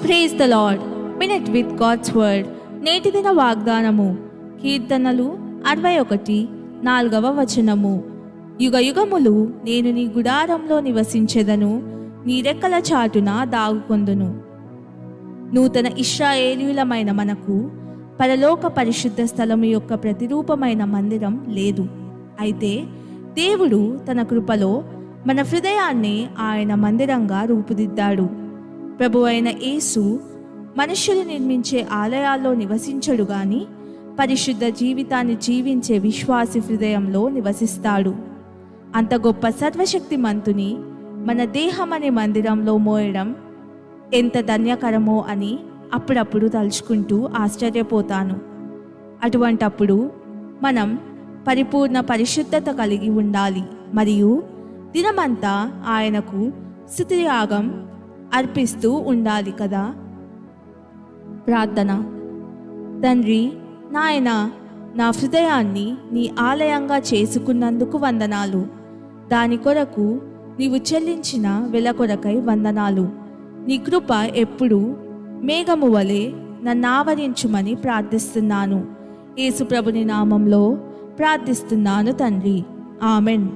Praise the lord. Minute with God's word. నేటి దిన వాగ్దానము కీర్తనలు 61:4 వచనము. యుగ యుగములు నేను నీ గుడారంలో నివసించెదను, నీ రెక్కల చాటున దాగుకొందును. నూతన ఇశ్రాయేలీయులమైన మనకు పరలోక పరిశుద్ధ స్థలము యొక్క ప్రతిరూపమైన మందిరం లేదు. అయితే దేవుడు తన కృపలో మన హృదయాన్ని ఆయన మందిరంగా రూపుదిద్దాడు. ప్రభువైన యేసు మనుష్యులు నిర్మించే ఆలయాల్లో నివసించడు గాని పరిశుద్ధ జీవితాన్ని జీవించే విశ్వాసి హృదయంలో నివసిస్తాడు. అంత గొప్ప సర్వశక్తిమంతుని మన దేహం అనే మందిరంలో మోయడం ఎంత ధన్యకరమో అని అప్పుడప్పుడు తలుచుకుంటూ ఆశ్చర్యపోతాను. అటువంటప్పుడు మనం పరిపూర్ణ పరిశుద్ధత కలిగి ఉండాలి మరియు దినమంతా ఆయనకు స్తుతియాగం అర్పిస్తూ ఉండాలి కదా. ప్రార్థన. తండ్రి, నాయన, నా హృదయాన్ని నీ ఆలయంగా చేసుకున్నందుకు వందనాలు. దాని కొరకు నీవు చెల్లించిన వెల కొరకై వందనాలు. నీ కృప ఎప్పుడు మేఘము వలె నన్ను ఆవరించుమని ప్రార్థిస్తున్నాను. యేసు ప్రభుని నామంలో ప్రార్థిస్తున్నాను తండ్రి. ఆమెన్.